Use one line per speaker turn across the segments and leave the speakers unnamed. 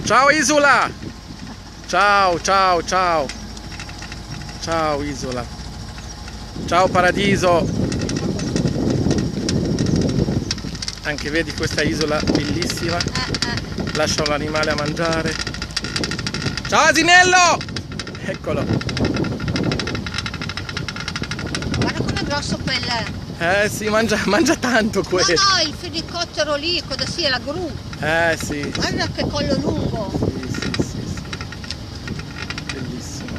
Ciao Isola! Ciao, ciao, ciao! Ciao Isola! Ciao Paradiso! Anche vedi questa isola bellissima. Lascia l'animale a mangiare. Ciao asinello! Eccolo!
Guarda com'è grosso quel...
Sì, mangia tanto quello.
No, il fenicottero lì, cosa sia, la gru.
Sì.
Guarda che collo lungo.
Sì. Bellissimo.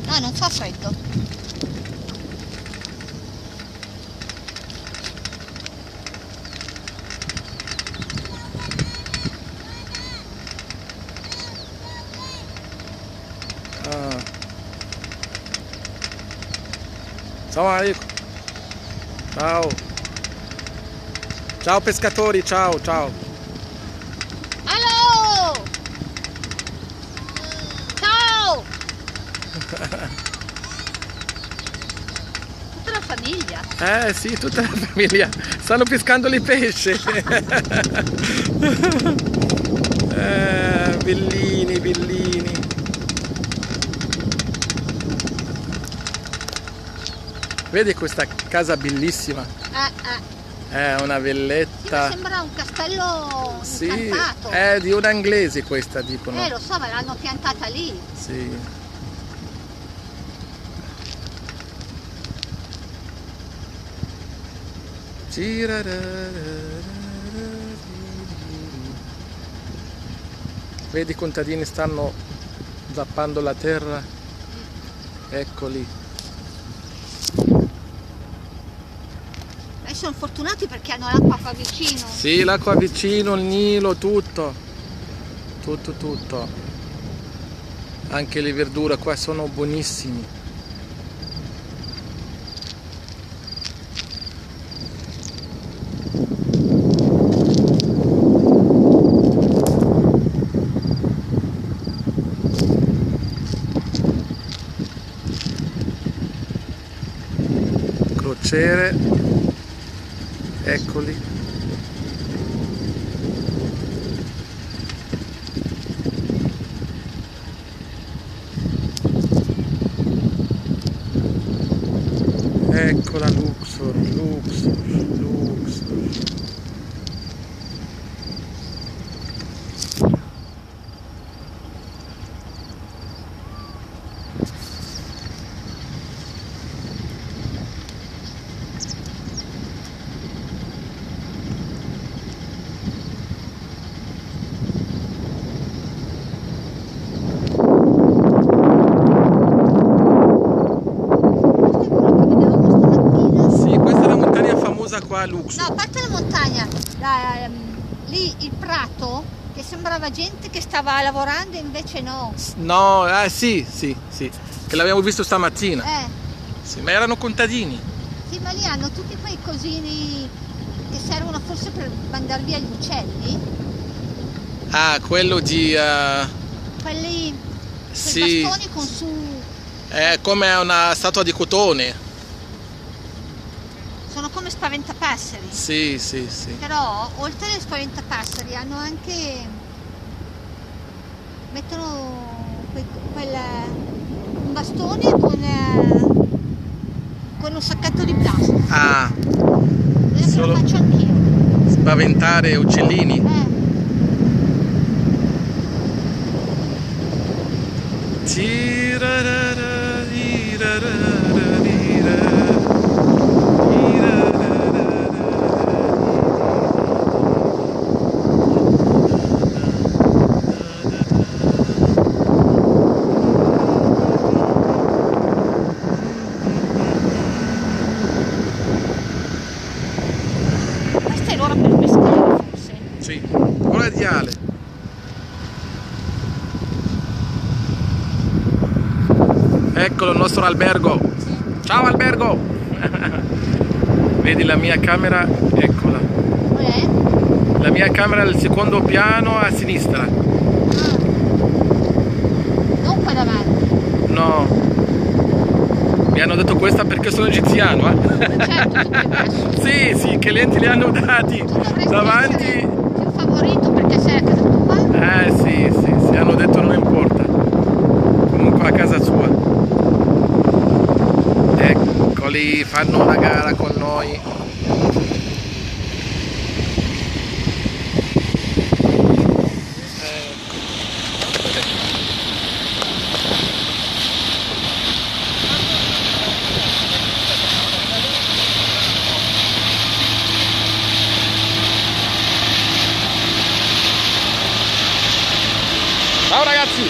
No, non fa freddo.
Ciao Marico. Ciao. Ciao pescatori, ciao, ciao.
Allo! Ciao! Tutta la famiglia.
Sì, tutta la famiglia. Stanno pescando i pesci. Bellini, bellini. Vedi questa casa bellissima? È una villetta.
Sì, sembra un castello
Sì,
incantato.
è di una inglese questa, dicono.
Lo so, ma l'hanno piantata lì.
Sì. Vedi, i contadini stanno zappando la terra. Eccoli.
Sono fortunati perché hanno l'acqua qua vicino.
Sì, l'acqua vicino, il Nilo, tutto. Tutto. Anche le verdure qua sono buonissime. Crociere. Eccoli. Eccola Luxor. Qua a Luxor.
No, a parte la montagna, lì il prato che sembrava gente che stava lavorando, invece no.
No, sì, che l'abbiamo visto stamattina. Sì, ma erano contadini.
Sì, ma lì hanno tutti quei cosini che servono forse per mandar via gli uccelli.
Quello di...
Quelli,
sì,
bastoni con su...
È come una statua di cotone.
Sono come spaventapasseri.
Sì.
Però oltre alle spaventapasseri hanno anche... mettono un bastone con un sacchetto di plastica. Lo faccio anch'io.
Spaventare uccellini.
Questa è l'ora per pescare, forse.
Sì, ora di Ale. Eccolo il nostro albergo. Ciao albergo. Vedi la mia camera, eccola.
Qual
La mia camera è al secondo piano a sinistra.
Non qua davanti.
Mi hanno detto questa perché sono egiziano,
Certo, tu puoi adesso.
Sì, sì, che clienti li hanno dati
Tu dovresti
davanti.
essere il favorito perché sei a casa tua.
Sì, sì, sì, hanno detto non importa. Comunque a casa sua. Eccoli, fanno una gara con noi. Ciao ragazzi!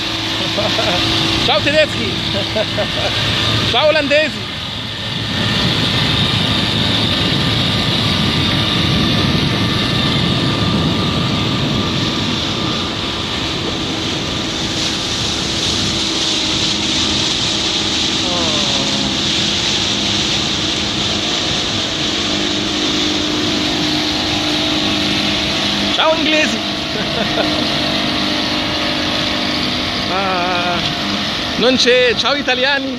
Ciao tedeschi! Ciao olandesi! Ciao inglesi! Non c'è, ciao italiani!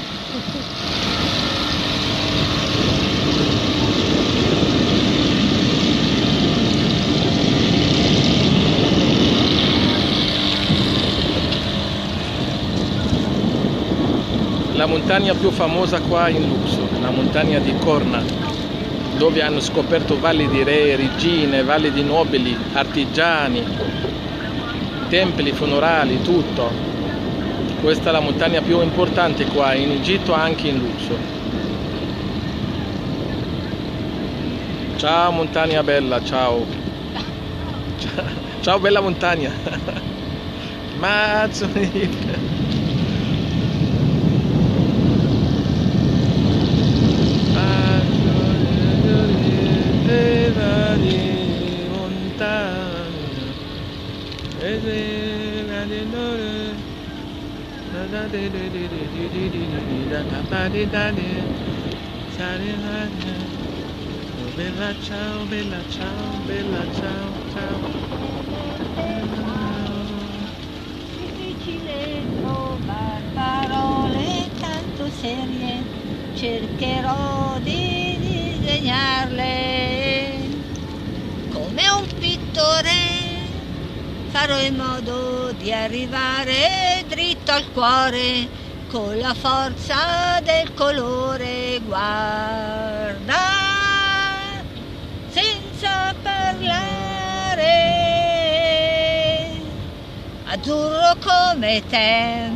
La montagna più famosa qua in Luxor, la montagna di Corna, dove hanno scoperto valli di re, regine, valli di nobili, artigiani, templi funerali, tutto. Questa è la montagna più importante qua in Egitto, anche in Luxor. Ciao montagna bella, ciao. Ciao bella montagna. Mazzoni. Bella ciao, bella ciao, bella ciao, ciao.
Difficile trovare parole tanto serie, cercherò di disegnarle come un pittore, farò in modo di arrivare dritto al cuore con la forza del colore, guarda senza parlare, azzurro come te,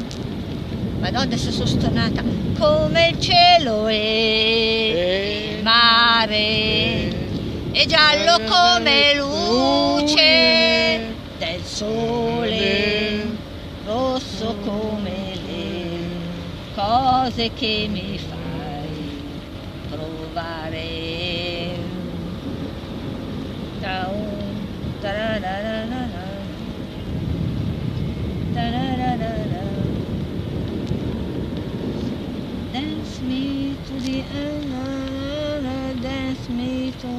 madonna adesso sono stonata, come il cielo e il mare, e giallo come luce del sole, rosso come le cose che mi fai provare. Ciao. Ta-ra-ra-ra-ra-ra. Ta-ra-ra-ra-ra. Dance me to the end, dance me to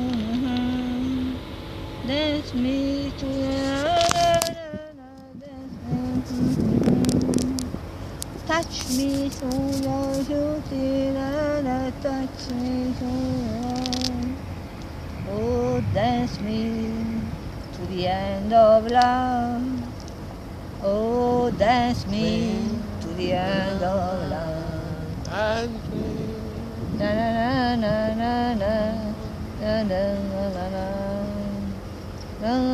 dance me to touch me so your beauty, touch me so. Oh, dance me to the end of love. Oh, dance me to the end of love. Na na na na na na na na na na na na na na.